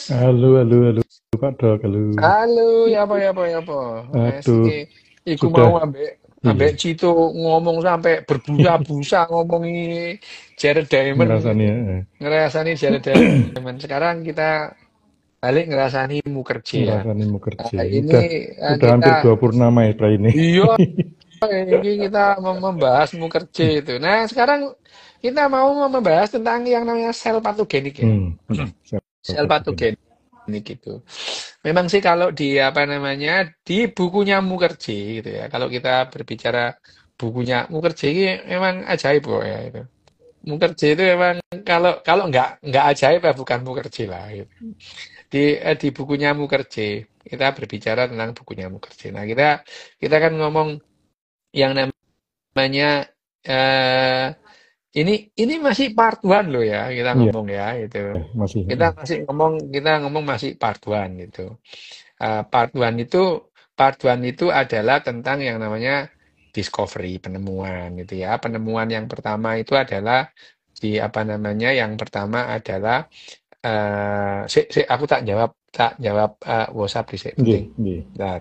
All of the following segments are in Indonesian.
Halo, halo, halo, Pak Dok, halo. Halo, ya apa. Wes Aduh, iki iku sudah, mau ambek iya, ambek Cito ngomong sampai berbusa-busa ngomongi Jared Diamond ngerasani gitu. ya. Ngerasani Jared Diamond. Sekarang kita balik ngerasani Mukerji ya. Ngerasani mau kerja. Ini Udah kita hampir 2 purnama ya, Pra ini. iya ini kita membahas Mukerji itu. Nah, sekarang kita mau membahas tentang yang namanya sel patogenik ya. Ya, siapa Sel tuh ini? patogenik gitu. Memang sih kalau di apa namanya di bukunya Mukherjee gitu ya. Kalau kita berbicara bukunya Mukherjee ini memang ajaib kok ya itu. Mukherjee itu memang kalau kalau nggak ajaib ya bukan Mukherjee lah gitu. Di bukunya Mukherjee kita berbicara tentang bukunya Mukherjee. Nah kita kita kan ngomong yang namanya eh ini masih part one loh ya kita Iya, ngomong ya itu. masih. Kita ngomong masih part one gitu. Part one itu adalah tentang yang namanya discovery, penemuan gitu ya. Penemuan yang pertama itu adalah di apa namanya? Yang pertama adalah aku tak jawab WhatsApp di Iya, penting. iya. Bentar.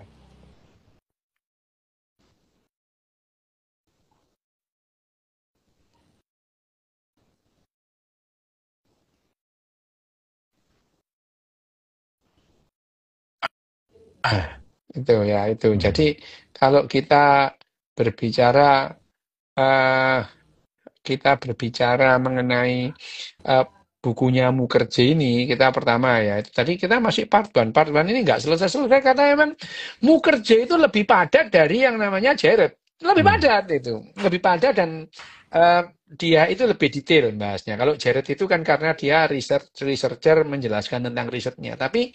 Ah, itu ya itu. Jadi kalau berbicara eh, kita berbicara mengenai eh, bukunya Mukherjee ini, kita pertama ya, tadi kita masih part one. Part one ini nggak selesai-selesai karena memang Mukherjee itu lebih padat dari yang namanya Jared. Lebih Hmm. padat itu. Lebih padat dan eh, dia itu lebih detail bahasnya. Kalau Jared itu kan karena dia researcher menjelaskan tentang risetnya. Tapi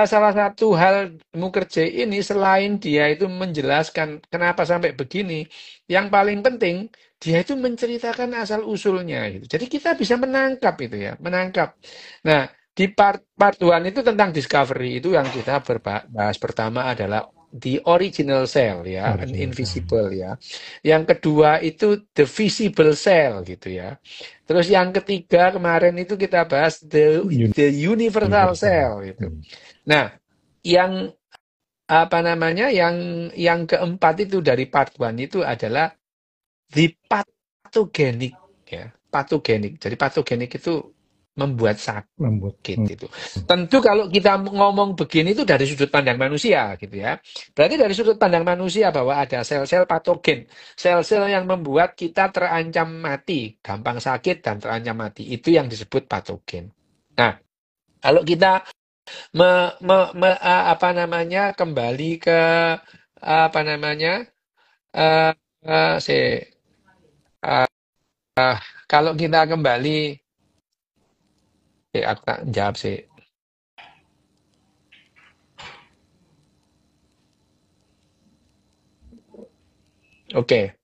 salah satu hal Mukherjee ini selain dia itu menjelaskan kenapa sampai begini, yang paling penting dia itu menceritakan asal usulnya gitu. Jadi kita bisa menangkap itu ya, menangkap. Nah, di part one itu tentang discovery itu yang kita bahas pertama adalah the original cell ya, an Original saya. invisible ya. Yang kedua itu the visible cell gitu ya. Terus yang ketiga kemarin itu kita bahas the universal Universal. cell gitu. Nah, yang apa namanya, yang keempat itu dari part one itu adalah the pathogenic ya, patogenik. Jadi patogenik itu membuat Membuat. sakit itu. Tentu kalau kita ngomong begini itu dari sudut pandang manusia gitu ya. Berarti dari sudut pandang manusia bahwa ada sel-sel patogen, sel-sel yang membuat kita terancam mati, gampang sakit dan terancam mati. Itu yang disebut patogen. Nah, kalau kita apa namanya kembali ke apa namanya eh si eh, kalau kita kembali aku tak jawab sih. Oke.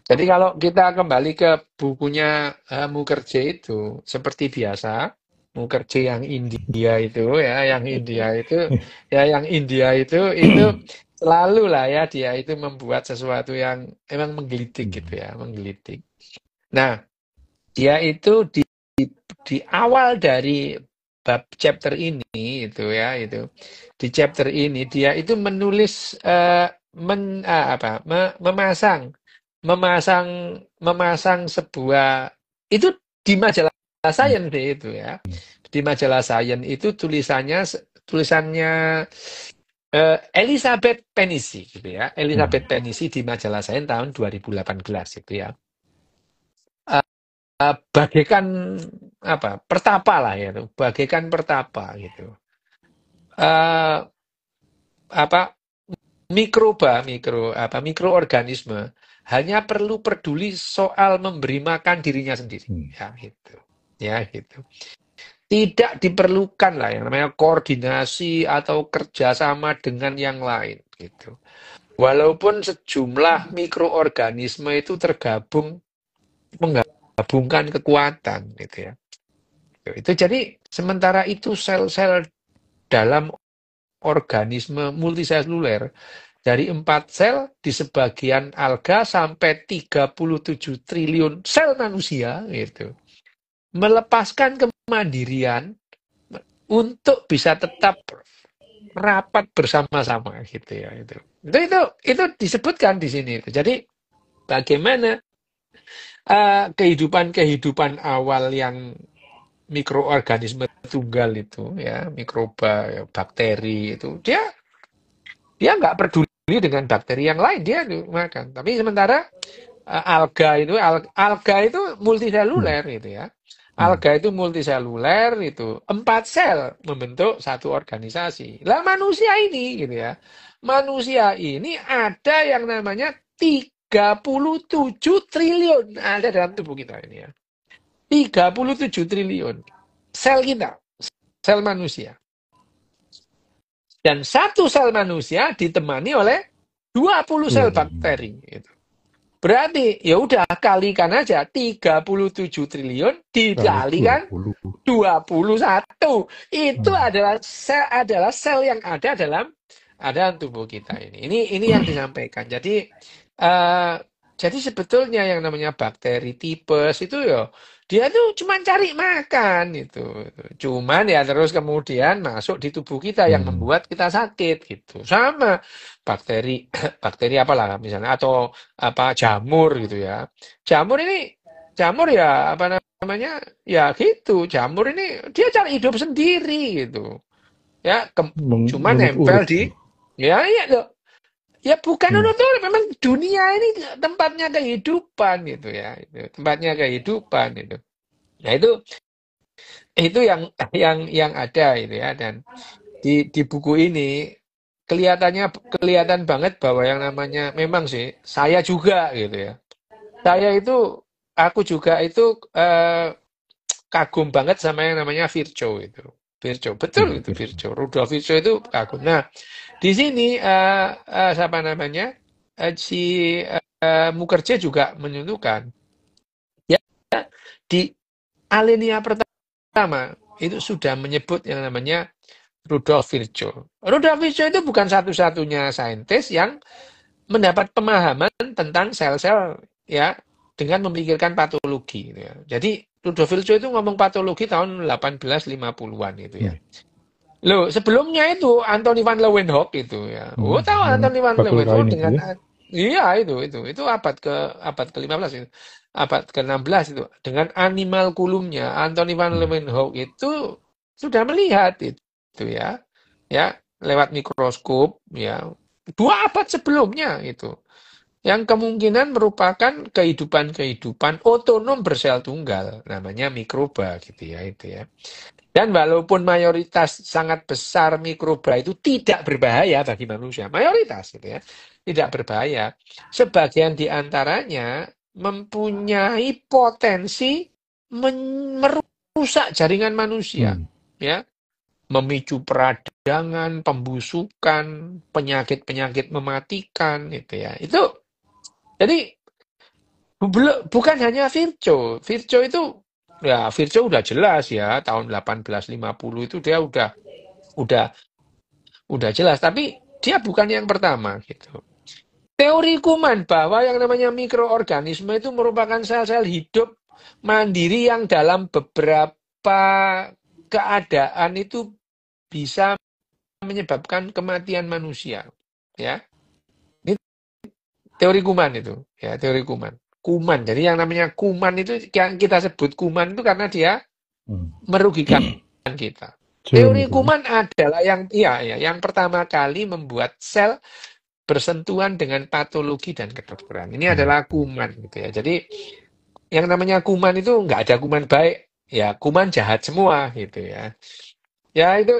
Jadi kalau kita kembali ke bukunya Mukherjee itu seperti biasa Mukherjee yang India itu ya, yang India itu selalu lah ya dia itu membuat sesuatu yang emang menggelitik gitu ya, menggelitik. Nah, dia itu di awal dari bab chapter ini itu ya itu di chapter ini dia itu menulis apa memasang memasang memasang sebuah itu di majalah Science deh itu ya di majalah Science itu tulisannya Elizabeth Pennisi gitu ya Elizabeth Pennisi di majalah Science tahun 2018 gitu ya. Bagaikan apa pertapa lah ya itu bagaikan pertapa gitu eh apa mikroorganisme hanya perlu peduli soal memberi makan dirinya sendiri ya gitu ya gitu tidak diperlukan lah yang namanya koordinasi atau kerjasama dengan yang lain gitu walaupun sejumlah mikroorganisme itu menggabungkan kekuatan gitu ya. Itu jadi sementara itu sel-sel dalam organisme multiseluler dari 4 sel di sebagian alga sampai 37 triliun sel manusia gitu. Melepaskan kemandirian untuk bisa tetap rapat bersama-sama gitu ya itu disebutkan di sini. Jadi bagaimana kehidupan awal yang mikroorganisme tunggal itu ya mikroba ya, bakteri itu dia nggak peduli dengan bakteri yang lain dia makan. Tapi sementara alga itu Hmm. multiseluler gitu ya. Hmm. Alga itu multiseluler itu 4 sel membentuk satu organisasi. Lah manusia ini gitu ya. Manusia ini ada yang namanya 37 triliun ada dalam tubuh kita ini ya. 37 triliun sel kita, sel manusia. Dan satu sel manusia ditemani oleh 20 sel Hmm. bakteri gitu. Berarti ya udah kalikan aja 37 triliun Kali dua dikalikan puluh 21. Itu Hmm. adalah sel yang ada tubuh kita ini. Ini yang disampaikan. Eh, jadi sebetulnya yang namanya bakteri tipes itu ya dia tuh cuma cari makan itu. Cuman ya terus kemudian masuk di tubuh kita yang Hmm. membuat kita sakit gitu. Sama bakteri bakteri apalah misalnya atau apa jamur gitu ya. Jamur ya apa namanya ya gitu. Jamur ini dia cari hidup sendiri gitu. Ya cuma nempel Mengurut-urut. di ya iya loh. Ya bukan Hmm. untuk memang dunia ini tempatnya kehidupan gitu ya. Tempatnya kehidupan itu. Nah itu yang ada itu ya dan di buku ini kelihatan banget bahwa yang namanya memang sih saya juga gitu ya. Saya itu aku juga itu kagum banget sama yang namanya Virchow itu. Virchow, Ya, betul itu Virgo. Virchow. Rudolf Virchow itu kagum. Nah, di sini siapa namanya? Si Mukherjee juga menentukan ya di alinea pertama itu sudah menyebut yang namanya Rudolf Virchow. Rudolf Virchow itu bukan satu-satunya saintis yang mendapat pemahaman tentang sel-sel ya dengan memikirkan patologi gitu ya. Jadi Rudolf Virchow itu ngomong patologi tahun 1850-an itu ya. Hmm. Loh, sebelumnya itu Anthony van Leeuwenhoek itu ya. Oh, Hmm. tahu Yang Anthony van bakul Leeuwenhoek kain itu dengan ya. iya itu abad ke-15 itu. Abad ke-16 itu dengan animal kulumnya Anthony van Hmm. Leeuwenhoek itu sudah melihat itu ya. Ya, lewat mikroskop ya. 2 abad sebelumnya itu yang kemungkinan merupakan kehidupan-kehidupan otonom bersel tunggal namanya mikroba gitu ya itu ya. Dan walaupun mayoritas sangat besar mikroba itu tidak berbahaya bagi manusia, mayoritas gitu ya, tidak berbahaya. Sebagian di antaranya mempunyai potensi merusak jaringan manusia, Hmm. ya, memicu peradangan, pembusukan, penyakit-penyakit mematikan, gitu ya. Itu jadi bukan hanya Virchow. Virchow itu ya Virchow udah jelas ya tahun 1850 itu dia udah udah jelas tapi dia bukan yang pertama gitu. Teori Kuman bahwa yang namanya mikroorganisme itu merupakan sel-sel hidup mandiri yang dalam beberapa keadaan itu bisa menyebabkan kematian manusia. Ya, ini teori Kuman itu, ya teori Kuman. Kuman. Jadi yang namanya kuman itu yang kita sebut kuman itu karena dia Hmm. merugikan kita. Germ Teori itu ya. kuman adalah yang pertama kali membuat sel bersentuhan dengan patologi dan kedokteran. Ini Hmm. adalah kuman gitu ya. Jadi yang namanya kuman itu nggak ada kuman baik, ya kuman jahat semua gitu ya. Ya itu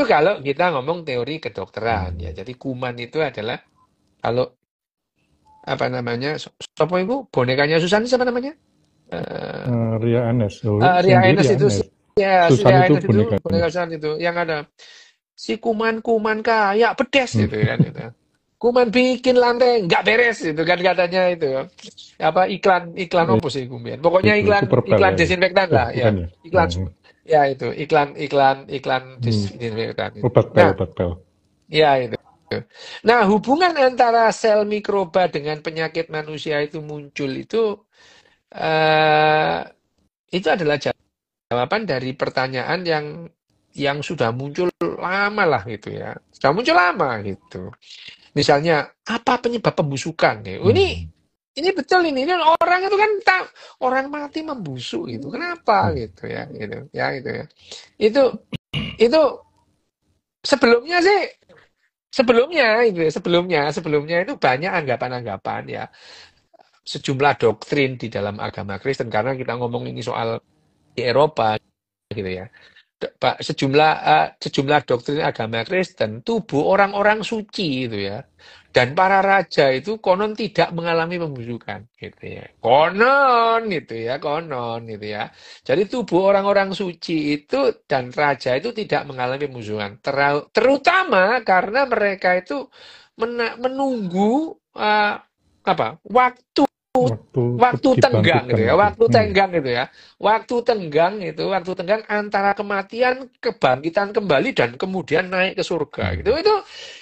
kalau kita ngomong teori kedokteran ya. Hmm. Jadi kuman itu adalah kalau apa namanya, siapa itu bonekanya Susan siapa namanya? Eh, Ria Anes. Oh, Ria Sandy Enes Ria itu Anes. ya si Susan Ria itu Enes itu bonekanya. boneka Susan itu yang ada si kuman-kuman kaya pedes Hmm. gitu kan itu. Kuman bikin lantai nggak beres itu kan katanya itu. Apa iklan Eh, apa sih Gumbian? Pokoknya itu iklan super pel iklan ya. desinfektan lah ya. Bukan ya. Iklan ya itu iklan Hmm. desinfektan itu. Obat pel, Nah, obat pel. ya itu. Nah, hubungan antara sel mikroba dengan penyakit manusia itu muncul eh itu adalah jawaban dari pertanyaan yang yang sudah muncul lama lah gitu ya. Sudah muncul lama gitu. Misalnya apa penyebab pembusukan ya? Oh, ini betul ini kan orang itu kan orang mati membusuk gitu. Kenapa gitu ya gitu ya gitu ya. Itu itu sebelumnya sih sebelumnya itu ya, sebelumnya itu banyak anggapan-anggapan ya, sejumlah doktrin di dalam agama Kristen karena kita ngomong ini soal di Eropa gitu ya. Pak, sejumlah doktrin agama Kristen, tubuh orang-orang suci itu ya, dan para raja itu konon tidak mengalami pembusukan, gitu ya. Konon gitu ya. Jadi tubuh orang-orang suci itu dan raja itu tidak mengalami pembusukan, terutama karena mereka itu menunggu waktu Waktu waktu tenggang dibangkitkan gitu ya, itu. waktu tenggang antara kematian, kebangkitan kembali dan kemudian naik ke surga gitu.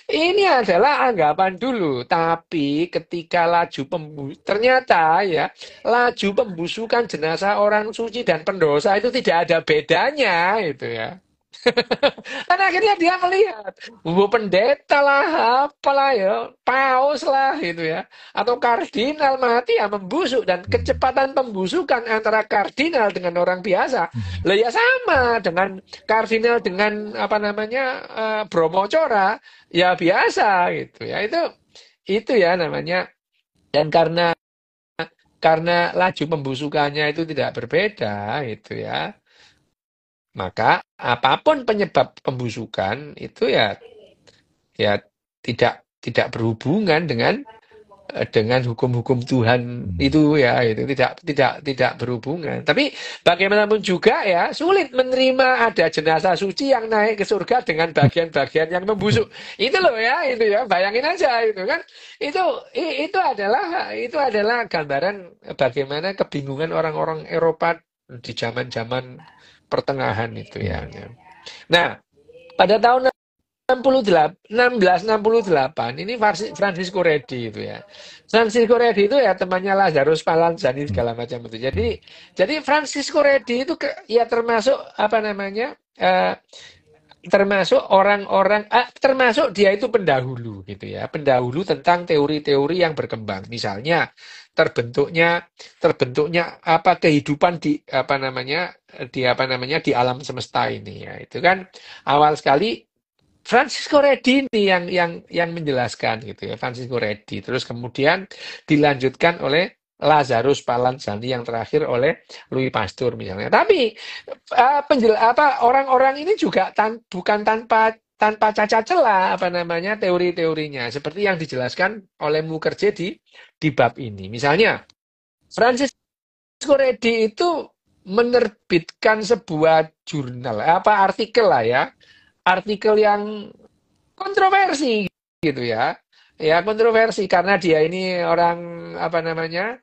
Ini adalah anggapan dulu, tapi ketika ternyata ya laju pembusukan jenazah orang suci dan pendosa itu tidak ada bedanya itu ya. Kan akhirnya dia melihat, pendeta lah, apalah ya, paus lah gitu ya, atau kardinal mati ya membusuk dan kecepatan pembusukan antara kardinal dengan orang biasa, lah ya sama dengan kardinal dengan apa namanya Brahmacora ya biasa gitu ya itu ya namanya dan karena laju pembusukannya itu tidak berbeda itu ya maka apapun penyebab pembusukan itu ya tidak berhubungan dengan hukum-hukum Tuhan itu ya itu tidak berhubungan. Tapi bagaimanapun juga ya sulit menerima ada jenazah suci yang naik ke surga dengan bagian-bagian yang membusuk. Itu loh ya itu ya bayangin aja itu kan itu itu adalah gambaran bagaimana kebingungan orang-orang Eropa di zaman-zaman pertengahan itu ya. Nah, pada tahun 1668 ini Francisco Redi itu ya. Francisco Redi itu ya temannya Lazarus Palanzani segala macam itu. Jadi Francisco Redi itu ya termasuk apa namanya? Termasuk orang-orang termasuk dia itu pendahulu gitu ya. Pendahulu tentang teori-teori yang berkembang. Misalnya terbentuknya apa kehidupan di alam semesta ini ya. Itu kan awal sekali Francisco Redi ini yang menjelaskan gitu ya, Francisco Redi. Terus kemudian dilanjutkan oleh Lazarus Palanzani yang terakhir oleh Louis Pasteur misalnya. Tapi orang-orang ini juga bukan tanpa cacat celah apa namanya teori-teorinya seperti yang dijelaskan oleh Mukherjee di bab ini. Misalnya Francisco Redi itu menerbitkan sebuah jurnal artikel lah ya artikel yang kontroversi gitu ya kontroversi karena dia ini orang apa namanya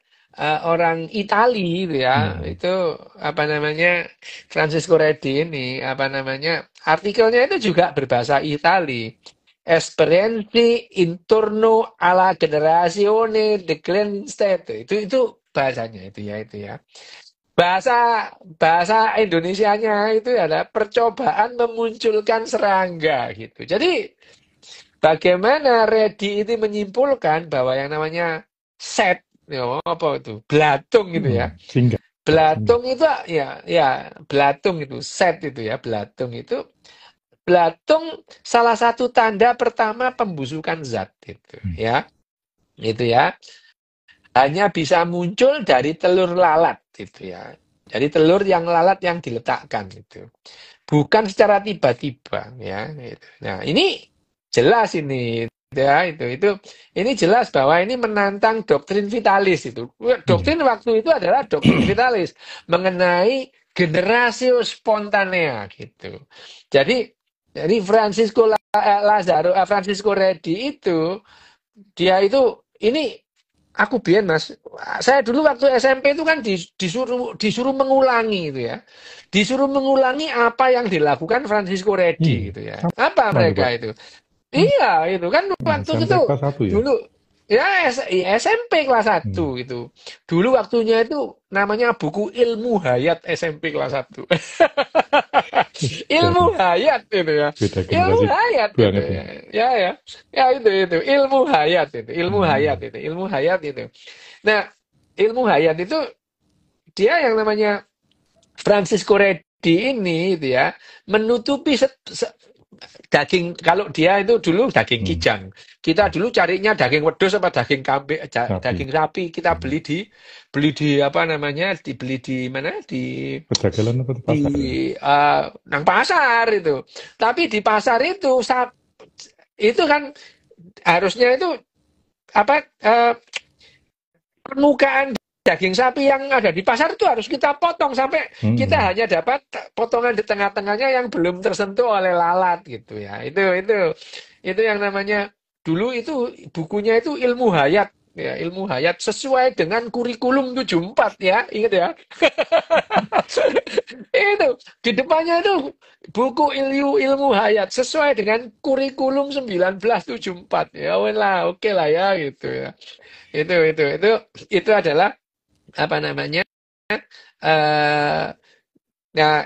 orang Itali gitu ya itu apa namanya Francisco Redi ini apa namanya artikelnya itu juga berbahasa Itali Esperienze intorno alla generazione de Glenstedt itu bahasanya itu ya Bahasa bahasa Indonesianya itu adalah percobaan memunculkan serangga gitu. Jadi bagaimana Redi itu menyimpulkan bahwa yang namanya set, ya, apa itu belatung gitu ya. Sehingga Belatung itu ya belatung itu set itu ya belatung salah satu tanda pertama pembusukan zat itu ya hanya bisa muncul dari telur lalat gitu ya. Jadi telur yang lalat yang diletakkan gitu. Bukan secara tiba-tiba ya gitu. Nah, ini jelas ini ya itu ini jelas bahwa ini menantang doktrin vitalis itu. Doktrin waktu itu adalah doktrin vitalis mengenai generatio spontanea gitu. Jadi Francisco Redi itu dia itu ini aku biyen Mas, saya dulu waktu SMP itu kan disuruh mengulangi itu ya. Disuruh mengulangi apa yang dilakukan Francisco Redi gitu ya. Apa sama tuh, Pak. mereka itu? Iya, itu kan waktu SMP itu kelas 1 ya? dulu ya SMP kelas 1 itu. Dulu waktunya itu namanya buku Ilmu Hayat SMP kelas 1. Ilmu Jadi hayat itu ya. beda Ilmu generasi hayat itu banget ya. ya. Ya ya. Ya itu ilmu hayat itu. Ilmu hayat Hmm. itu. Ilmu hayat itu. Nah, ilmu hayat itu dia yang namanya Francisco Reddy ini itu ya menutupi daging. Kalau dia itu dulu daging Hmm. kijang, kita dulu carinya daging wedhus apa daging kambing, Sapi. daging sapi kita Hmm. beli di apa namanya, dibeli di mana, Perdagangan apa di di pasar ya? nang pasar itu. Tapi di pasar itu itu kan harusnya itu apa, permukaan daging sapi yang ada di pasar itu harus kita potong sampai kita Hmm. hanya dapat potongan di tengah-tengahnya yang belum tersentuh oleh lalat gitu ya. Itu yang namanya dulu itu bukunya itu ilmu hayat ya, ilmu hayat sesuai dengan kurikulum 74 ya, ingat ya. Itu di depannya itu buku ilmu hayat sesuai dengan kurikulum 1974 ya, wes lah, oke lah ya gitu ya. Itu adalah apa namanya, eh nah,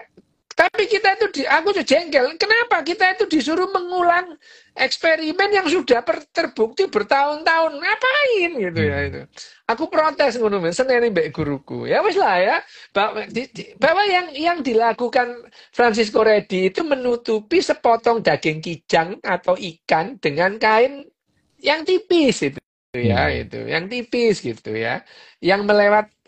tapi kita itu aku tuh jengkel. Kenapa kita itu disuruh mengulang eksperimen yang sudah terbukti bertahun-tahun? Ngapain gitu ya Hmm. itu? Aku protes ngono men, seneni mbek guruku. Ya wis lah ya, bahwa, bahwa yang dilakukan Francisco Reddy itu menutupi sepotong daging kijang atau ikan dengan kain yang tipis Hmm. itu, yang tipis gitu ya,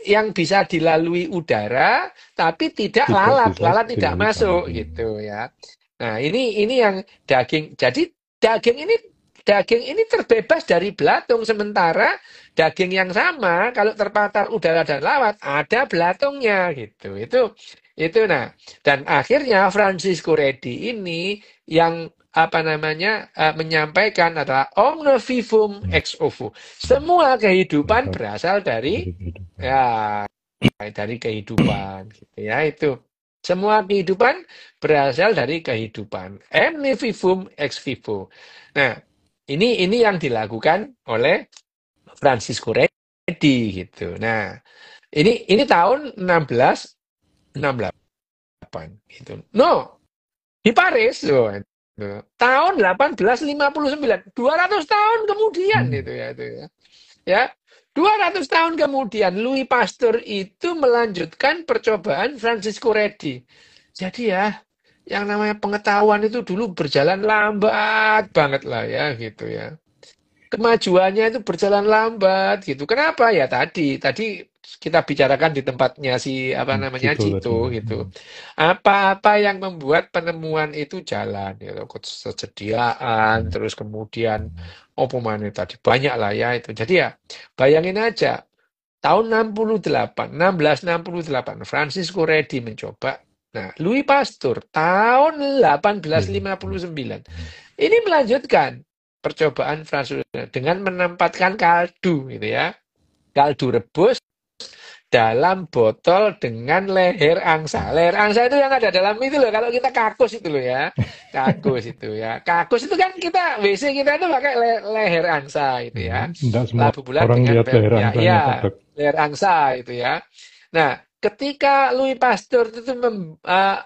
yang bisa dilalui udara tapi tidak Tidak lalat, bisa tidak dilalui masuk tangan. gitu ya. Nah, ini yang daging. Jadi daging ini daging ini terbebas dari belatung, sementara daging yang sama kalau terpapar udara dan lalat ada belatungnya gitu. Itu nah, dan akhirnya Francisco Reddy ini yang apa namanya, menyampaikan adalah omne vivum Hmm. ex ovo. Semua kehidupan Berasal berasal dari dari, kehidupan. ya, dari kehidupan gitu ya. Itu semua kehidupan berasal dari kehidupan. Omne vivum ex vivo. Nah, ini yang dilakukan oleh Francisco Reddy gitu. Nah, ini tahun 1668 gitu. No, di Paris loh. Tahun 1859, 200 tahun kemudian Hmm. itu ya. Ya, 200 tahun kemudian Louis Pasteur itu melanjutkan percobaan Francisco Reddy. Jadi ya, yang namanya pengetahuan itu dulu berjalan lambat banget lah ya gitu ya. Kemajuannya itu berjalan lambat gitu. Kenapa? Ya tadi kita bicarakan di tempatnya si apa namanya Cito tadi. Cito gitu. Hmm. Apa-apa yang membuat penemuan itu jalan gitu. Kesediaan, Hmm. terus kemudian apa mana tadi banyak lah ya itu. Jadi ya bayangin aja tahun 68, 1668 Francisco Reddy mencoba. Nah, Louis Pasteur tahun Iya. 1859 ini melanjutkan percobaan Francis dengan menempatkan kaldu gitu ya. Kaldu rebus dalam botol dengan leher angsa. Leher angsa itu yang ada dalam itu loh. Kalau kita kakus itu loh ya. Kakus itu ya. Kakus itu kan kita WC kita itu pakai leher angsa itu ya. Tidak semua Labu bulat orang dengan lihat leher ya angsanya iya, pada. leher angsa itu ya. Nah, ketika Louis Pasteur itu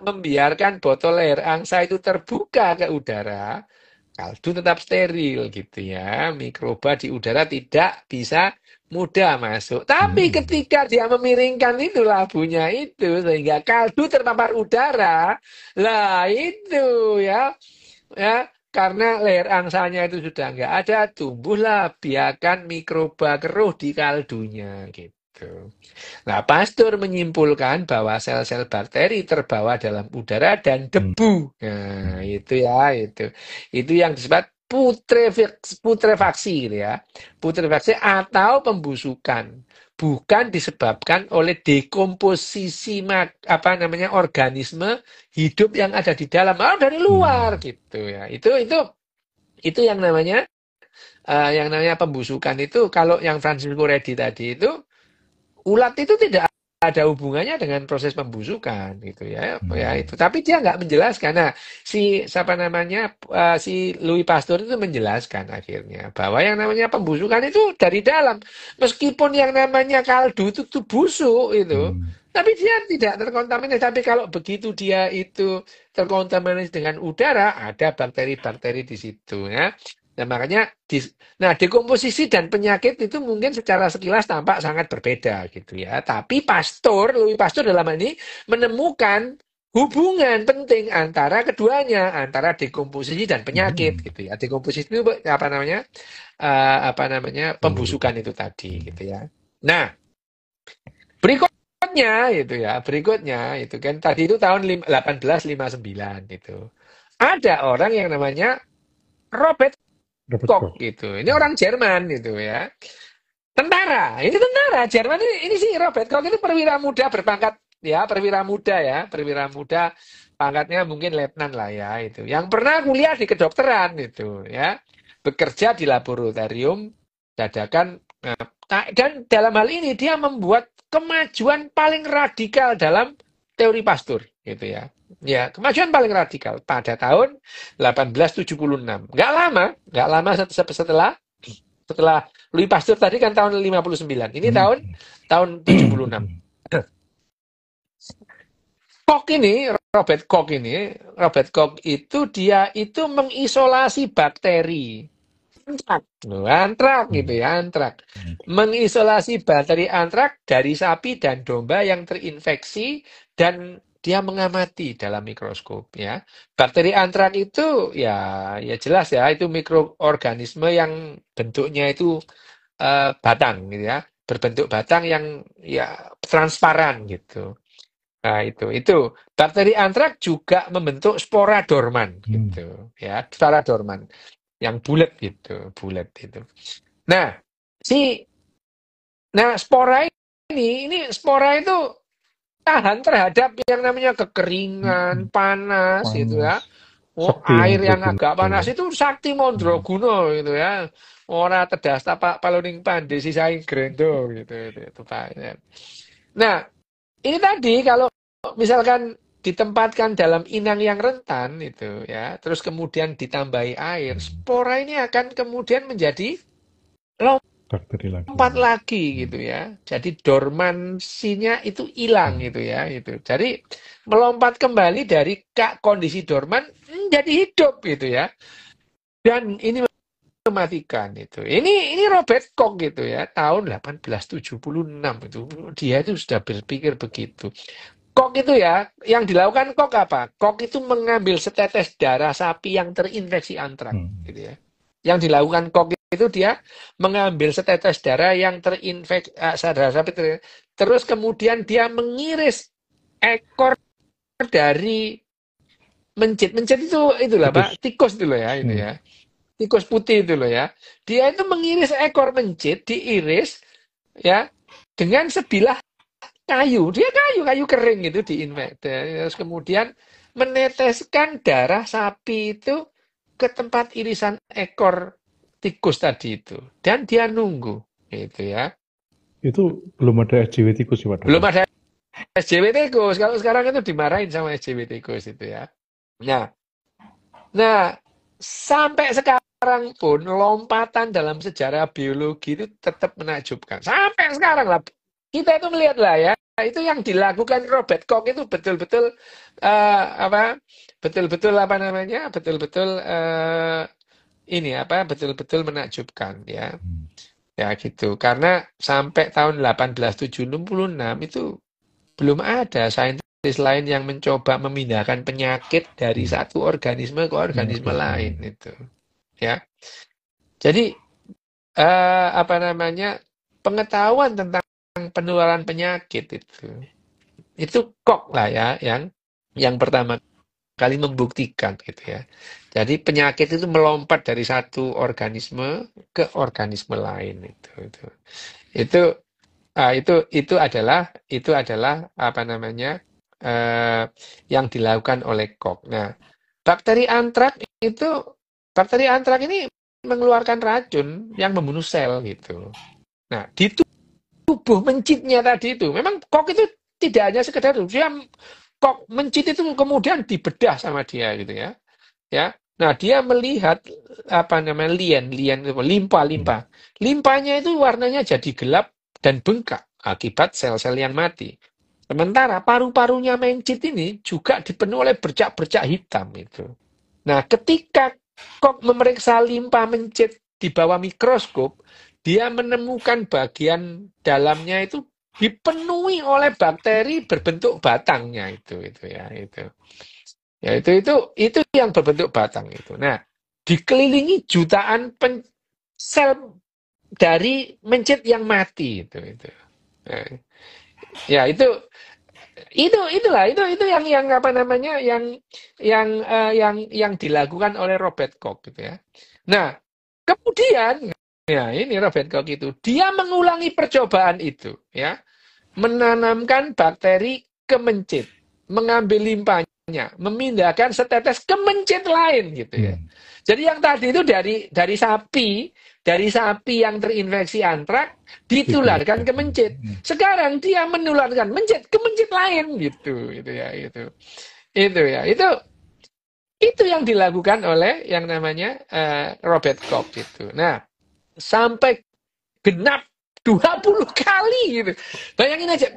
membiarkan botol leher angsa itu terbuka ke udara, kaldu tetap steril gitu ya. Mikroba di udara tidak bisa mudah masuk. Tapi Hmm. ketika dia memiringkan itu labunya itu sehingga kaldu terpapar udara, lah itu ya, ya karena leher angsanya itu sudah nggak ada, tumbuhlah biakan mikroba keruh di kaldunya gitu. Nah, Pasteur menyimpulkan bahwa sel-sel bakteri terbawa dalam udara dan Hmm. debu. Nah, Hmm. itu ya, itu. Itu yang disebut putrefaksi gitu ya. Putrefaksi atau pembusukan. Bukan disebabkan oleh dekomposisi apa namanya organisme hidup yang ada di dalam, dari luar Hmm. gitu ya. Itu yang namanya pembusukan itu. Kalau yang Francisco Reddy tadi itu ulat itu tidak ada hubungannya dengan proses pembusukan gitu ya, ya Hmm. itu. Tapi dia nggak menjelaskan. Nah, si siapa namanya, si Louis Pasteur itu menjelaskan akhirnya bahwa yang namanya pembusukan itu dari dalam. Meskipun yang namanya kaldu itu busuk itu, Hmm. Tapi dia tidak terkontaminasi. Tapi kalau begitu dia itu terkontaminasi dengan udara, ada bakteri-bakteri di situ ya. Nah, makanya nah dekomposisi dan penyakit itu mungkin secara sekilas tampak sangat berbeda gitu ya. Tapi Louis Pasteur dalam hal ini menemukan hubungan penting antara keduanya, antara dekomposisi dan penyakit gitu ya. Dekomposisi itu apa namanya pembusukan itu tadi gitu ya. Nah, berikutnya itu kan tadi itu tahun 1859 gitu. Ada orang yang namanya Robert Dapat Koch kok. gitu. Ini orang Jerman gitu ya. Tentara Jerman ini sih Robert Koch itu perwira muda pangkatnya mungkin letnan lah ya itu. Yang pernah kuliah di kedokteran itu ya. Bekerja di laboratorium dadakan dan dalam hal ini dia membuat kemajuan paling radikal dalam teori Pasteur gitu ya. Ya, kemajuan paling radikal pada tahun 1876. Nggak lama setelah Louis Pasteur tadi kan tahun 59. Ini tahun 76. Robert Koch itu dia itu mengisolasi bakteri antrak gitu ya, antrak. Mengisolasi bakteri antrak dari sapi dan domba yang terinfeksi dan dia mengamati dalam mikroskop ya. Bakteri antrak itu ya jelas ya, itu mikroorganisme yang bentuknya itu batang gitu ya, berbentuk batang yang ya transparan gitu. Nah, itu bakteri antrak juga membentuk spora dorman gitu ya, spora dorman yang bulat bulat itu. Nah, si spora itu tahan terhadap yang namanya kekeringan, panas gitu ya. Panas. Oh, Sakti air yang Mandraguna agak panas ya. itu sakti mandraguna gitu ya. Ora tedasta Pak paluning pandai sisaing grendo gitu Pak. Ya. Nah, ini tadi kalau misalkan ditempatkan dalam inang yang rentan itu ya, terus kemudian ditambahi air, spora ini akan kemudian menjadi Bakteri lagi. lompat lagi gitu ya. Jadi dormansinya itu hilang gitu ya itu. Jadi melompat kembali dari kondisi dorman menjadi hidup gitu ya. Dan ini mematikan itu. Ini Robert Koch gitu ya, tahun 1876 itu. Dia itu sudah berpikir begitu. Koch itu ya, yang dilakukan Koch apa? Koch itu mengambil setetes darah sapi yang terinfeksi antrak gitu ya. Yang dilakukan Koch itu dia mengambil setetes darah yang terinfeksi darah sapi terus kemudian dia mengiris ekor dari mencit. Mencit itu lah Pak, tikus itu loh ya itu ya. Tikus putih itu loh ya. Dia itu mengiris ekor mencit, diiris ya dengan sebilah kayu. Dia kayu kering itu diinfek. Terus kemudian meneteskan darah sapi itu ke tempat irisan ekor tikus tadi itu. Dan dia nunggu gitu ya. Itu belum ada SJW tikus sih Pak Belum Dodo. ada SJW tikus. Kalau sekarang itu dimarahin sama SJW tikus itu ya. Nah, sampai sekarang pun lompatan dalam sejarah biologi itu tetap menakjubkan. Sampai sekarang lah. Kita itu melihat lah ya, itu yang dilakukan Robert Koch itu betul-betul betul-betul apa namanya? Betul-betul betul-betul menakjubkan ya. Ya gitu. Karena sampai tahun 1876 itu belum ada saintis lain yang mencoba memindahkan penyakit dari satu organisme ke organisme lain itu ya. Jadi pengetahuan tentang penularan penyakit itu Koch lah ya yang pertama kali membuktikan gitu ya. Jadi penyakit itu melompat dari satu organisme ke organisme lain itu itu adalah apa namanya yang dilakukan oleh Koch. Nah, bakteri antrak ini mengeluarkan racun yang membunuh sel gitu. Nah, di tubuh mencitnya tadi itu, memang Koch itu tidak hanya sekedar dia Koch mencit itu kemudian dibedah sama dia gitu ya. Ya. Nah, dia melihat apa namanya limpa. Limpanya itu warnanya jadi gelap dan bengkak akibat sel-sel yang mati. Sementara paru-parunya mencit ini juga dipenuhi oleh bercak-bercak hitam itu. Nah, ketika Koch memeriksa limpa mencit di bawah mikroskop, dia menemukan bagian dalamnya itu dipenuhi oleh bakteri berbentuk batangnya itu ya itu. Ya itu yang berbentuk batang itu. Nah, dikelilingi jutaan sel dari mencit yang mati itu. Nah, ya itu yang apa namanya yang dilakukan oleh Robert Koch gitu ya. Nah, kemudian ya ini Robert Koch itu dia mengulangi percobaan itu ya, menanamkan bakteri ke mencit, mengambil limpanya, memindahkan setetes ke mencit lain gitu ya. Jadi yang tadi itu dari sapi yang terinfeksi antrak ditularkan ke mencit. Sekarang dia menularkan mencit ke mencit lain gitu, itu ya, itu yang dilakukan oleh yang namanya Robert Koch gitu. Nah, sampai genap 20 kali gitu. Bayangin aja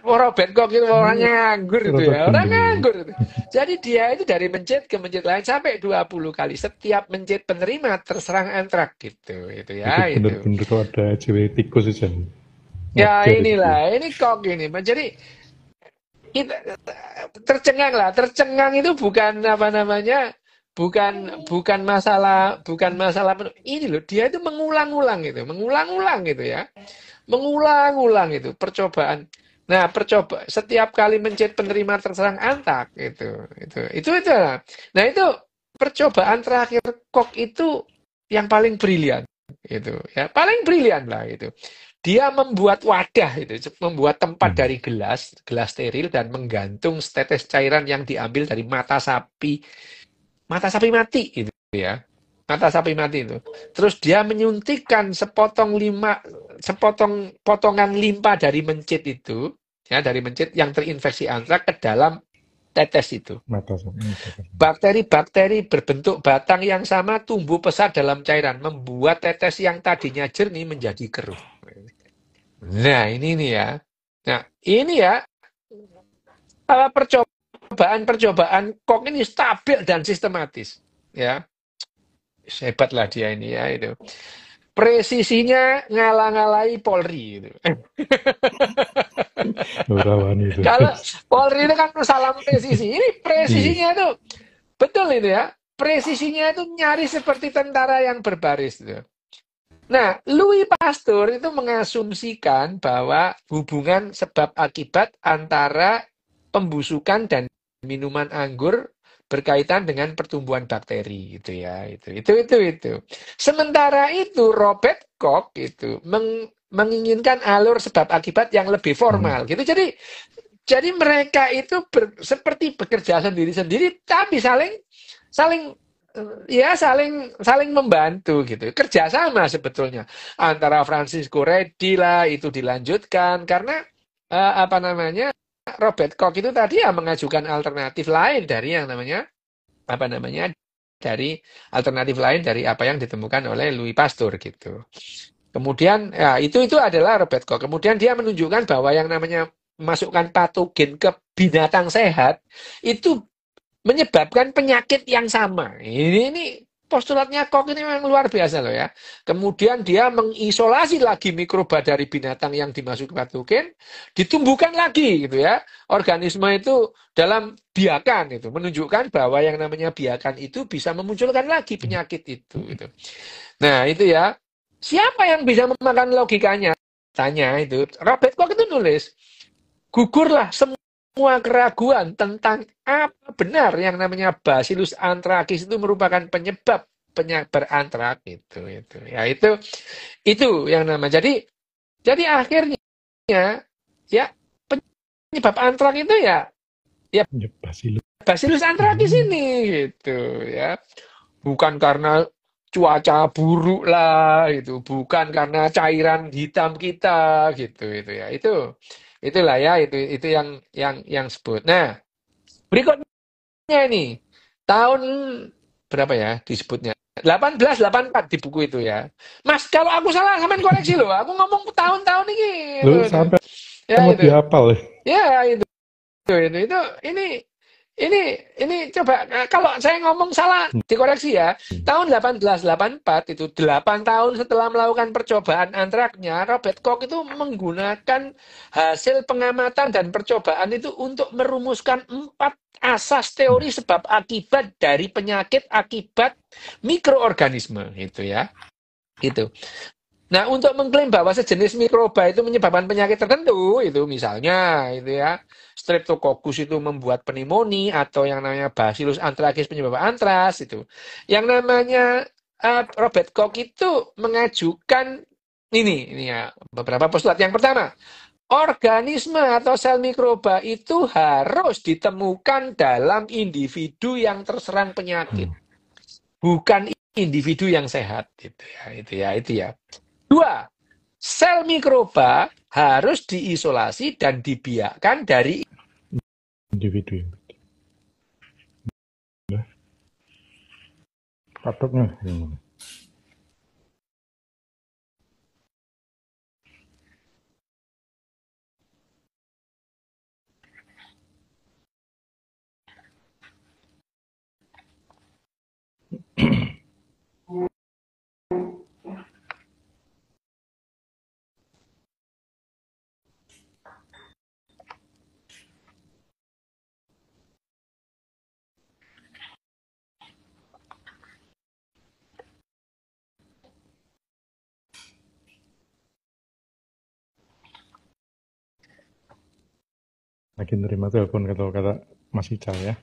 Robert Koch itu orang nganggur itu ya, orang nganggur itu. Jadi dia itu dari mencit ke mencit lain sampai 20 kali. Setiap mencit penerima terserang antrak gitu, itu ya Itu itu. bener-bener ada cewek tikus aja. Ya inilah, ini Koch ini. Jadi kita tercengang itu bukan apa namanya, bukan masalah ini loh, dia itu mengulang-ulang gitu ya, mengulang-ulang itu percobaan. Nah, setiap kali mencet penerima terserang antak itu. Nah, itu percobaan terakhir Koch itu yang paling brilian itu ya, paling brilian lah itu. Dia membuat wadah membuat tempat dari gelas steril dan menggantung setetes cairan yang diambil dari mata sapi mati gitu ya. Mata sapi mati itu. Terus dia menyuntikkan potongan limpa dari mencit itu, ya, dari mencit yang terinfeksi antrak ke dalam tetes itu. Bakteri-bakteri berbentuk batang yang sama tumbuh pesat dalam cairan, membuat tetes yang tadinya jernih menjadi keruh. Nah, ini nih ya. Nah, ini ya percobaan Koch ini stabil dan sistematis, ya. Hebatlah dia ini ya itu. Presisinya ngalah-ngalahi Polri itu. Kalau Polri itu kan salam presisi, ini presisinya itu betul itu ya. Presisinya itu nyaris seperti tentara yang berbaris itu. Nah, Louis Pasteur itu mengasumsikan bahwa hubungan sebab akibat antara pembusukan dan minuman anggur berkaitan dengan pertumbuhan bakteri gitu ya, itu. Sementara itu Robert Koch itu menginginkan alur sebab akibat yang lebih formal gitu. Jadi mereka itu seperti bekerja sendiri-sendiri tapi saling membantu gitu. Kerjasama sebetulnya antara Francisco Redi lah itu dilanjutkan karena Robert Koch itu tadi ya mengajukan alternatif lain dari yang namanya dari alternatif lain dari apa yang ditemukan oleh Louis Pasteur gitu. Kemudian ya itu adalah Robert Koch. Kemudian dia menunjukkan bahwa yang namanya masukkan patogen ke binatang sehat itu menyebabkan penyakit yang sama. Ini postulatnya Koch ini memang luar biasa loh ya. Kemudian dia mengisolasi lagi mikroba dari binatang yang dimasuk patogen, ditumbuhkan lagi gitu ya. Organisme itu dalam biakan itu menunjukkan bahwa yang namanya biakan itu bisa memunculkan lagi penyakit itu gitu. Nah, itu ya. Siapa yang bisa memakan logikanya? Tanya itu. Robert Koch itu nulis, gugurlah semua keraguan tentang apa benar yang namanya Bacillus anthracis itu merupakan penyebab berantrak itu ya itu yang nama jadi akhirnya ya penyebab antrak itu ya Bacillus anthracis ini gitu ya, bukan karena cuaca buruk lah itu, bukan karena cairan hitam kita gitu ya itulah ya itu yang sebut. Nah, berikutnya ini tahun berapa ya disebutnya 1884 di buku itu ya. Mas, kalau aku salah sampean koreksi loh. Aku ngomong tahun-tahun ini. Lu sampai ya lebih hafal ya. Ya, itu ini ini ini coba kalau saya ngomong salah dikoreksi ya. Tahun 1884 itu 8 tahun setelah melakukan percobaan antraknya, Robert Koch itu menggunakan hasil pengamatan dan percobaan itu untuk merumuskan 4 asas teori sebab akibat dari penyakit akibat mikroorganisme itu ya. Itu. Nah, untuk mengklaim bahwa sejenis mikroba itu menyebabkan penyakit tertentu, itu misalnya itu ya, Streptococcus itu membuat pneumonia atau yang namanya Bacillus anthracis penyebab antras itu. Yang namanya Robert Koch itu mengajukan ini ya beberapa postulat. Yang pertama, organisme atau sel mikroba itu harus ditemukan dalam individu yang terserang penyakit, bukan individu yang sehat itu ya, itu ya, itu ya. Dua, sel mikroba harus diisolasi dan dibiarkan dari individu yang patoknya yang mana? Lagi nerima telepon kata Mas Ical ya.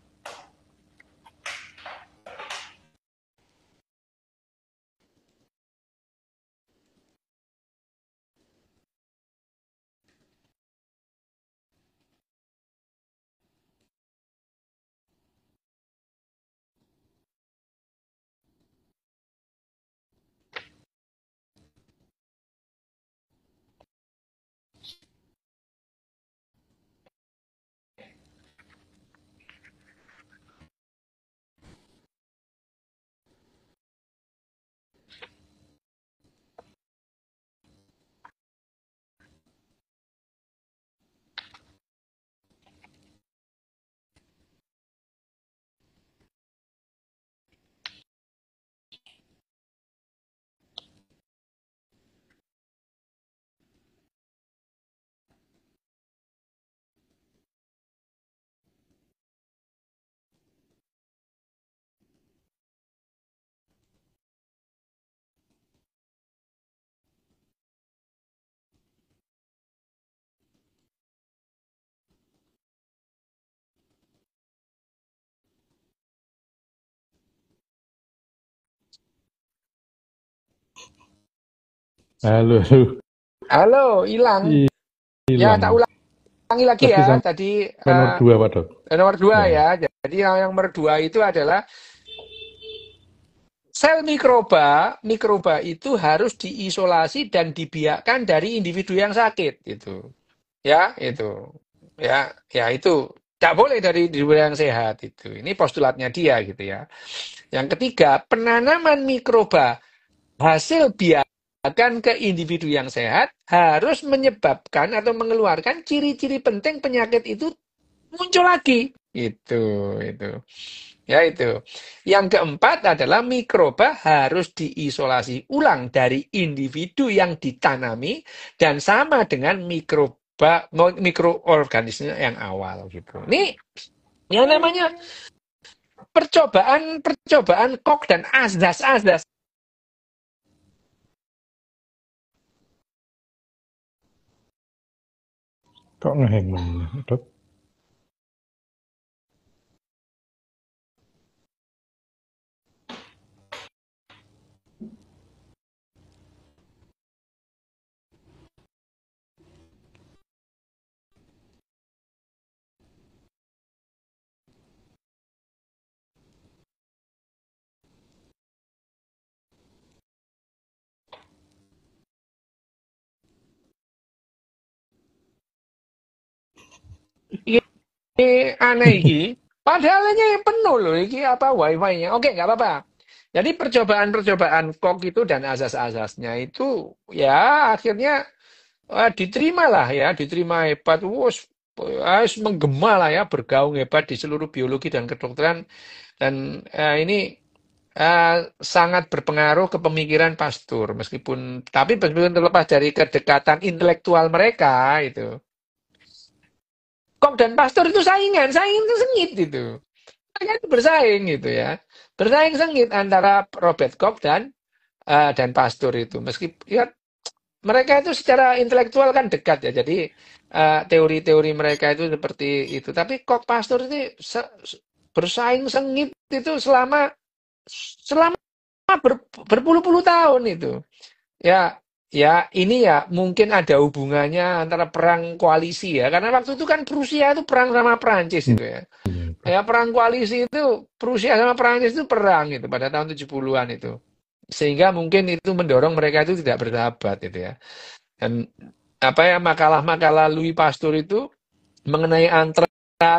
Halo, halo, hilang. Ya, tak hilang. ulangi lagi Tadi ya. sampai Tadi nomor 2 Pak Dok. nomor dua Ya. ya. Jadi yang nomor dua itu adalah sel mikroba itu harus diisolasi dan dibiarkan dari individu yang sakit itu. Ya, itu. Ya itu. Tidak boleh dari individu yang sehat itu. Ini postulatnya dia gitu ya. Yang ketiga, penanaman mikroba hasil biarkan ke individu yang sehat harus menyebabkan atau mengeluarkan ciri-ciri penting penyakit itu muncul lagi. Itu. Ya itu. Yang keempat adalah mikroba harus diisolasi ulang dari individu yang ditanami dan sama dengan mikroorganisme yang awal gitu. Ini yang namanya percobaan Koch dan asdas. Kok ngeheng namanya, Dok? Ini aneh iki. Padahal ini penuh loh iki apa wifi-nya. Oke, nggak apa-apa. Jadi percobaan-percobaan Koch itu dan asas-asasnya itu ya akhirnya diterima lah ya, diterima hebat. Wus, menggema lah ya, bergaung hebat di seluruh biologi dan kedokteran. Dan ini sangat berpengaruh ke pemikiran Pasteur, tapi meskipun terlepas dari kedekatan intelektual mereka itu, Koch dan Pasteur itu saingan, saing itu sengit itu. Mereka itu bersaing gitu ya, bersaing sengit antara Robert Koch dan Pasteur itu. Ya, mereka itu secara intelektual kan dekat ya, jadi teori-teori mereka itu seperti itu. Tapi Koch Pasteur itu bersaing sengit itu selama selama berpuluh-puluh tahun itu. Ya, ya ini ya mungkin ada hubungannya antara perang koalisi ya. Karena waktu itu kan Prusia itu perang sama Prancis itu ya. Iya, Pak. Ya perang koalisi itu Prusia sama Prancis itu perang itu pada tahun 70-an itu. Sehingga mungkin itu mendorong mereka itu tidak bersahabat itu ya. Dan apa ya makalah-makalah Louis Pasteur itu mengenai antrak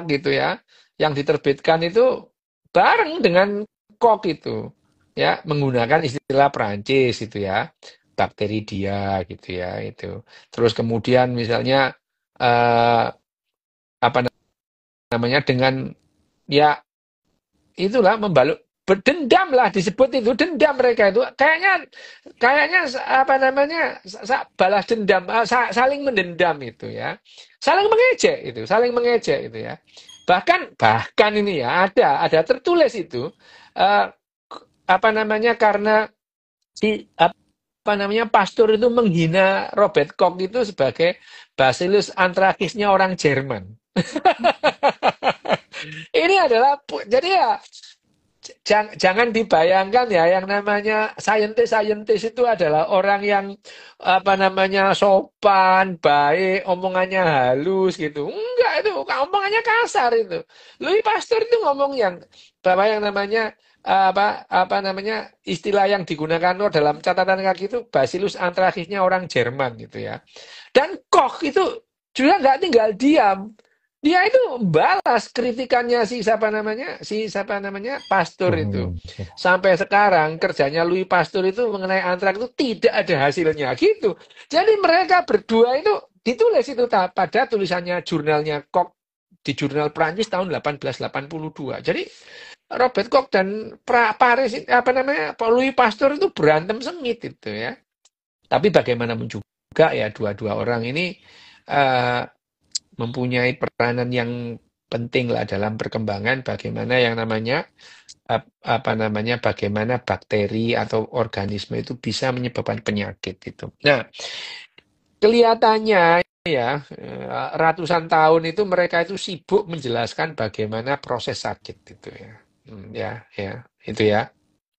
gitu ya, yang diterbitkan itu bareng dengan Koch itu ya, menggunakan istilah Prancis itu ya, bakteri dia gitu ya itu. Terus kemudian misalnya eh, apa namanya dengan ya itulah membalut berdendam lah disebut itu dendam mereka itu kayaknya apa namanya balas dendam saling mendendam itu ya saling mengejek itu ya bahkan ini ya ada tertulis itu eh, apa namanya karena si apa namanya Pasteur itu menghina Robert Koch itu sebagai Bacillus anthracisnya orang Jerman. Ini adalah jadi ya jangan dibayangkan ya yang namanya saintis itu adalah orang yang apa namanya sopan, baik, omongannya halus gitu. Enggak itu, omongannya kasar itu. Louis Pasteur itu ngomong yang bahwa yang namanya apa namanya istilah yang digunakan dalam catatan kaki itu Bacillus anthracisnya orang Jerman gitu ya. Dan Koch itu juga nggak tinggal diam. Dia itu balas kritikannya si siapa namanya Pasteur Oh, itu. iya. Sampai sekarang kerjanya Louis Pasteur itu mengenai antrak itu tidak ada hasilnya gitu. Jadi mereka berdua itu ditulis itu pada tulisannya jurnalnya Koch di jurnal Prancis tahun 1882. Jadi Robert Koch dan Paris apa namanya Louis Pasteur itu berantem sengit itu ya. Tapi bagaimanapun juga ya dua-dua orang ini eh, mempunyai peranan yang penting lah dalam perkembangan bagaimana yang namanya apa namanya bagaimana bakteri atau organisme itu bisa menyebabkan penyakit itu. Nah, kelihatannya ya ratusan tahun itu mereka itu sibuk menjelaskan bagaimana proses sakit itu ya. Ya, itu ya.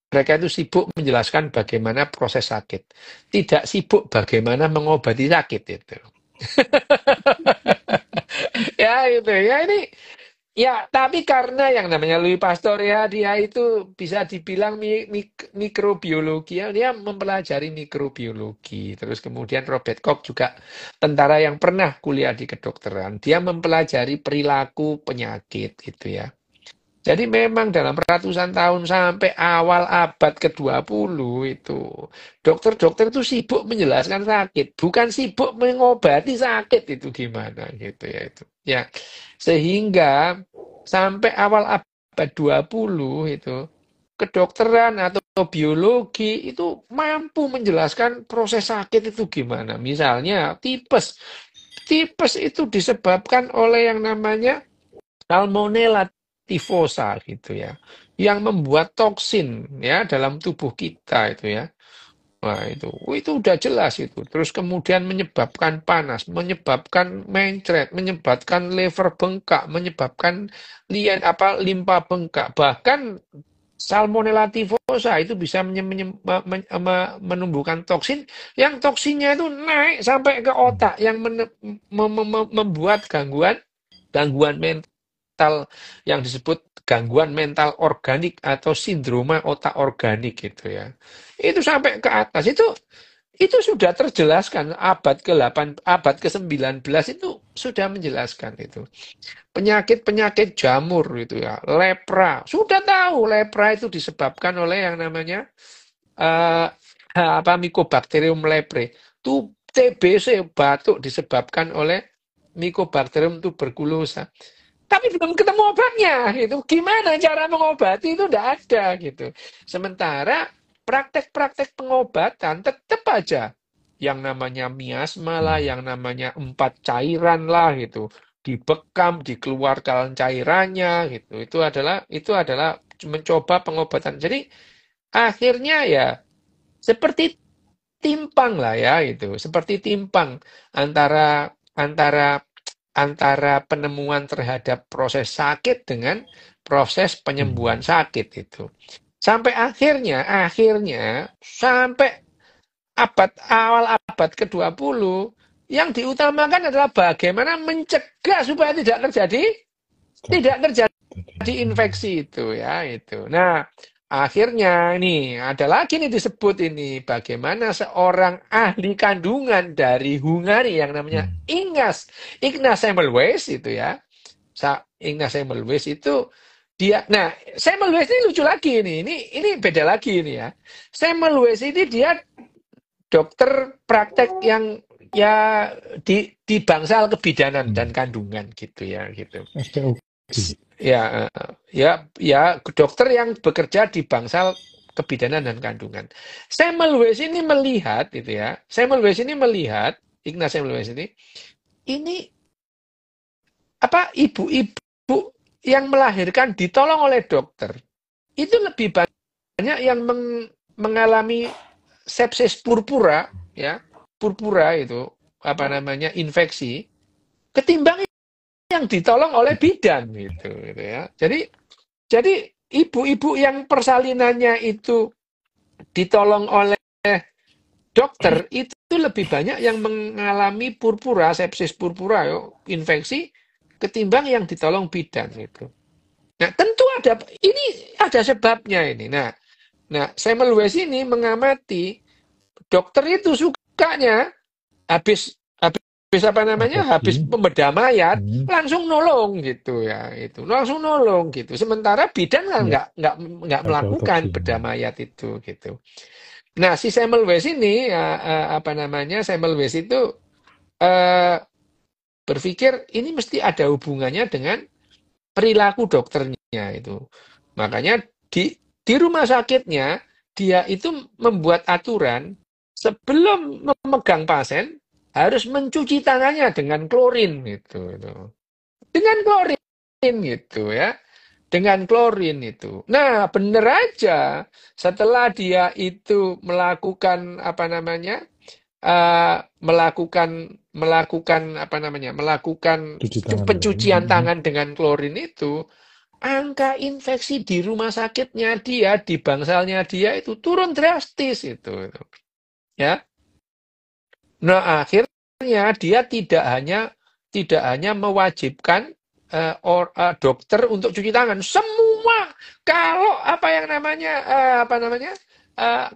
Mereka itu sibuk menjelaskan bagaimana proses sakit. Tidak sibuk bagaimana mengobati sakit itu. Ya itu ya ini ya tapi karena yang namanya Louis Pasteur ya dia itu bisa dibilang mikrobiologi ya dia mempelajari mikrobiologi terus kemudian Robert Koch juga tentara yang pernah kuliah di kedokteran dia mempelajari perilaku penyakit itu ya. Jadi memang dalam ratusan tahun sampai awal abad ke-20 itu dokter-dokter itu sibuk menjelaskan sakit, bukan sibuk mengobati sakit itu gimana gitu ya itu. Ya, sehingga sampai awal abad 20 itu kedokteran atau biologi itu mampu menjelaskan proses sakit itu gimana. Misalnya tipes. Tipes itu disebabkan oleh yang namanya Salmonella typhosa gitu ya, yang membuat toksin ya dalam tubuh kita itu ya. Wah itu udah jelas itu. Terus kemudian menyebabkan panas, menyebabkan mencret, menyebabkan liver bengkak, menyebabkan limpa bengkak. Bahkan Salmonella typhosa itu bisa menumbuhkan toksin, yang toksinnya itu naik sampai ke otak, yang membuat gangguan mental yang disebut gangguan mental organik atau sindroma otak organik gitu ya. Itu sampai ke atas itu sudah terjelaskan abad ke-19 itu sudah menjelaskan itu. Penyakit-penyakit jamur itu ya, lepra. Sudah tahu lepra itu disebabkan oleh yang namanya eh, Mycobacterium leprae. Itu TBC batuk disebabkan oleh Mycobacterium tuberculosa. Tapi belum ketemu obatnya, gitu. Gimana cara mengobati itu tidak ada, gitu. Sementara praktek-praktek pengobatan tetap aja yang namanya miasma lah, yang namanya 4 cairan lah, gitu. Dibekam, dikeluarkan cairannya, gitu. Itu adalah mencoba pengobatan. Jadi akhirnya ya seperti timpang lah ya itu, seperti timpang antara antara antara penemuan terhadap proses sakit dengan proses penyembuhan sakit itu. Sampai akhirnya sampai awal abad ke-20 yang diutamakan adalah bagaimana mencegah supaya tidak terjadi infeksi itu ya itu. Nah, akhirnya ini ada lagi nih disebut ini bagaimana seorang ahli kandungan dari Hungari yang namanya Ignaz Semmelweis itu ya. Ignaz Semmelweis itu dia, nah Semmelweis ini lucu lagi ini beda lagi ini ya. Semmelweis ini dia dokter praktek yang ya di bangsal kebidanan dan kandungan gitu ya gitu. Ya, ya, dokter yang bekerja di bangsal kebidanan dan kandungan. Semmelweis ini melihat, gitu ya. Ignaz Semmelweis ini apa ibu-ibu yang melahirkan ditolong oleh dokter itu lebih banyak yang mengalami sepsis purpura, ya, purpura itu apa namanya infeksi, ketimbang yang ditolong oleh bidan gitu ya. Jadi ibu-ibu yang persalinannya itu ditolong oleh dokter itu lebih banyak yang mengalami purpura, sepsis purpura, infeksi ketimbang yang ditolong bidan gitu. Nah, tentu ada sebabnya ini. Nah, Semmelweis ini mengamati dokter itu sukanya habis habis pembedah mayat langsung nolong gitu ya, itu langsung nolong gitu. Sementara bidan kan nggak melakukan bedah mayat itu gitu. Nah, si Semmelweis ini Semmelweis itu berpikir ini mesti ada hubungannya dengan perilaku dokternya itu. Makanya di rumah sakitnya dia itu membuat aturan sebelum memegang pasien harus mencuci tangannya dengan klorin gitu. Dengan klorin gitu ya. Dengan klorin itu. Nah, bener aja setelah dia itu melakukan melakukan pencucian tangan dengan klorin itu, angka infeksi di rumah sakitnya dia, di bangsalnya dia itu turun drastis itu. Ya. Nah, akhirnya dia tidak hanya mewajibkan dokter untuk cuci tangan. Semua kalau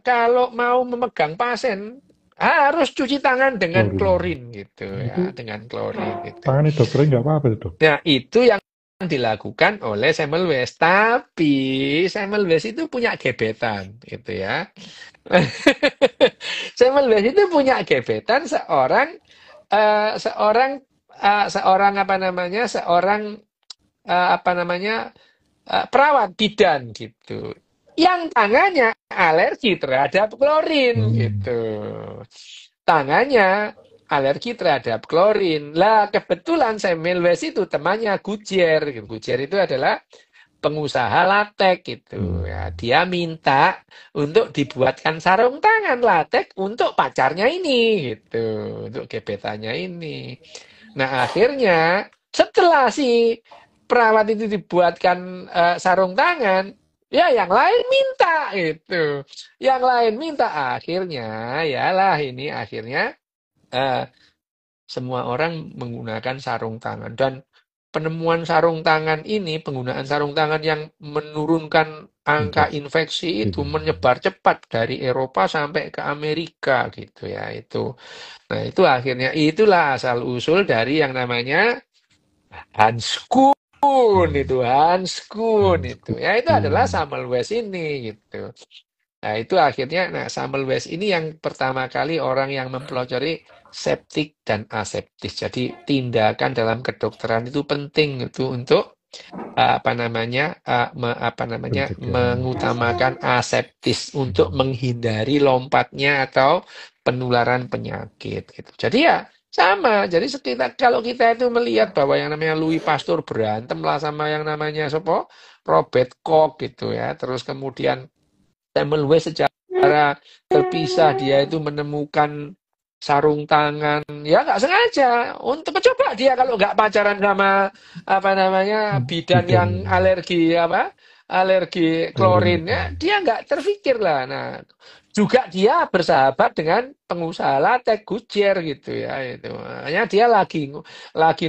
kalau mau memegang pasien harus cuci tangan dengan klorin gitu ya, dengan klorin gitu. Tangan dokternya nggak apa-apa dok. Nah, itu yang dilakukan oleh Semmelweis. Tapi Semmelweis itu punya gebetan gitu ya. Semmelweis itu punya gebetan perawat bidan gitu. Yang tangannya alergi terhadap klorin gitu. Tangannya alergi terhadap klorin. Lah kebetulan Semmelweis itu temannya Goodyear. Goodyear itu adalah pengusaha latek gitu ya. Dia minta untuk dibuatkan sarung tangan latek untuk pacarnya ini gitu, untuk gebetannya ini. Nah, akhirnya setelah si perawat itu dibuatkan sarung tangan, ya yang lain minta gitu. Yang lain minta akhirnya semua orang menggunakan sarung tangan dan penggunaan sarung tangan yang menurunkan angka infeksi itu menyebar cepat dari Eropa sampai ke Amerika gitu ya itu. Nah, itu akhirnya itulah asal usul dari yang namanya Hans Kuhn itu ya itu adalah Semmelweis ini gitu. Nah, itu akhirnya, nah Samuel West ini yang pertama kali orang yang mempelajari septik dan aseptis. Jadi tindakan dalam kedokteran itu penting itu untuk apa namanya pencegahan. mengutamakan aseptis untuk menghindari lompatnya atau penularan penyakit gitu. Jadi ya sama. Jadi sekitar kalau kita itu melihat bahwa yang namanya Louis Pasteur berantem lah sama yang namanya sopo Robert Koch gitu ya. Terus kemudian Samuel West secara terpisah dia itu menemukan sarung tangan ya nggak sengaja untuk coba dia kalau nggak pacaran sama apa namanya bidan Bidan yang alergi klorin klorin itu. ya dia nggak terpikir lah. Nah juga dia bersahabat dengan pengusaha latte Goodyear gitu ya itu makanya dia lagi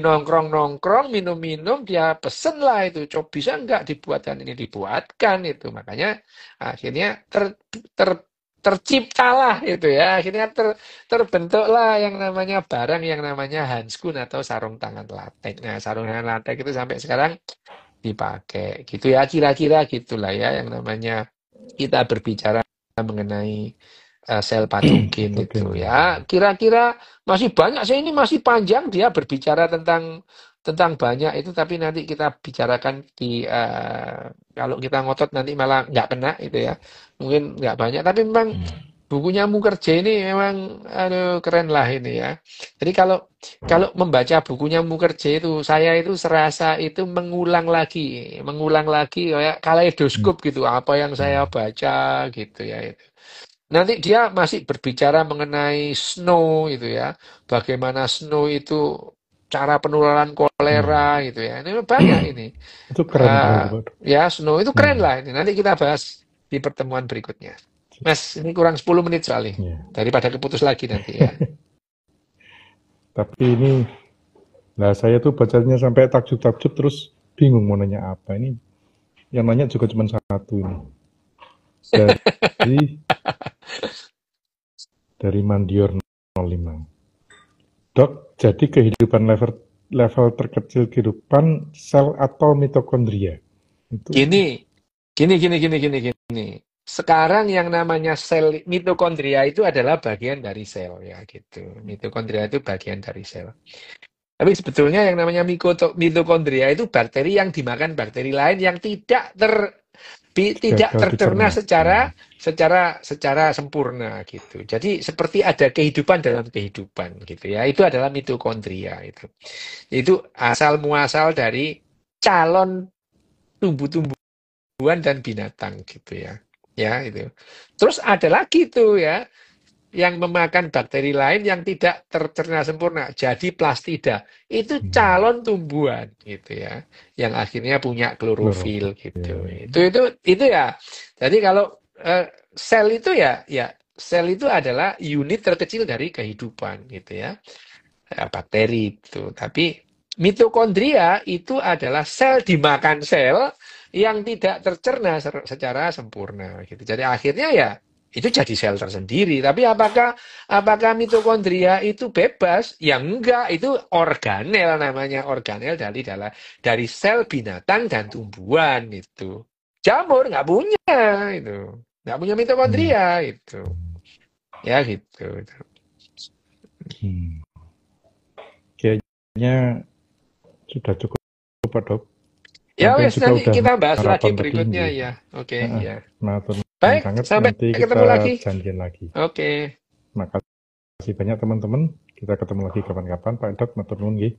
nongkrong nongkrong minum minum dia pesen lah itu coba bisa nggak dibuatkan ini dibuatkan itu makanya akhirnya terciptalah itu ya akhirnya terbentuklah yang namanya barang yang namanya handskun atau sarung tangan latex. Nah sarung tangan latex itu sampai sekarang dipakai gitu ya kira-kira gitulah ya yang namanya kita berbicara mengenai sel patogen Patogen. itu ya kira-kira masih banyak saya ini masih panjang dia berbicara tentang banyak itu tapi nanti kita bicarakan di kalau kita ngotot nanti malah nggak kena itu ya mungkin nggak banyak tapi memang bukunya Mukerje ini memang aduh keren lah ini ya jadi kalau membaca bukunya Mukerje itu saya itu serasa itu mengulang lagi kayak kaleidoskop gitu apa yang saya baca gitu ya. Nanti dia masih berbicara mengenai snow itu ya. Bagaimana snow itu cara penularan kolera gitu ya. Ini banyak ini. Itu keren kali itu, Pak. Ya snow itu keren Hmm. lah ini. Nanti kita bahas di pertemuan berikutnya. Mas, ini kurang 10 menit soalnya. Ya. Daripada keputus lagi nanti ya. Tapi ini, nah saya tuh bacanya sampai takjub-takjub terus bingung mau nanya apa. Ini yang nanya juga cuma satu ini. Dari Mandior 05. Dok, jadi kehidupan level terkecil kehidupan sel atau mitokondria? Itu Gini. Sekarang yang namanya sel mitokondria itu adalah bagian dari sel ya gitu. Mitokondria itu bagian dari sel. Tapi sebetulnya yang namanya mitokondria itu bakteri yang dimakan bakteri lain yang tidak gagal tercerna dicerna. secara sempurna gitu. Jadi seperti ada kehidupan dalam kehidupan gitu ya. Itu adalah mitokondria itu. Itu asal muasal dari calon tumbuh-tumbuhan dan binatang gitu ya. Ya itu. Terus ada lagi tuh ya yang memakan bakteri lain yang tidak tercerna sempurna. Jadi plastida itu calon tumbuhan gitu ya, yang akhirnya punya klorofil gitu. Klorofil. Itu ya. Jadi kalau sel itu ya sel itu adalah unit terkecil dari kehidupan gitu ya. Bakteri itu. Tapi mitokondria itu adalah sel dimakan sel yang tidak tercerna secara sempurna gitu. Jadi akhirnya ya itu jadi sel tersendiri. Tapi apakah mitokondria itu bebas? Ya enggak, itu organel namanya organel dari sel binatang dan tumbuhan itu. Jamur nggak punya itu, nggak punya mitokondria itu. Ya gitu. Kayaknya sudah cukup, Pak Dok. Ya Sampai wes juga udah udah kita bahas lagi maraton tadi berikutnya nggih. ya. Oke, ya. Matur nuwun Baik, sanget, sampai nanti ketemu lagi. kita janjian lagi. Oke. Makasih banyak teman-teman. Kita ketemu lagi kapan-kapan, Pak Dok. Matur nuwun nggih.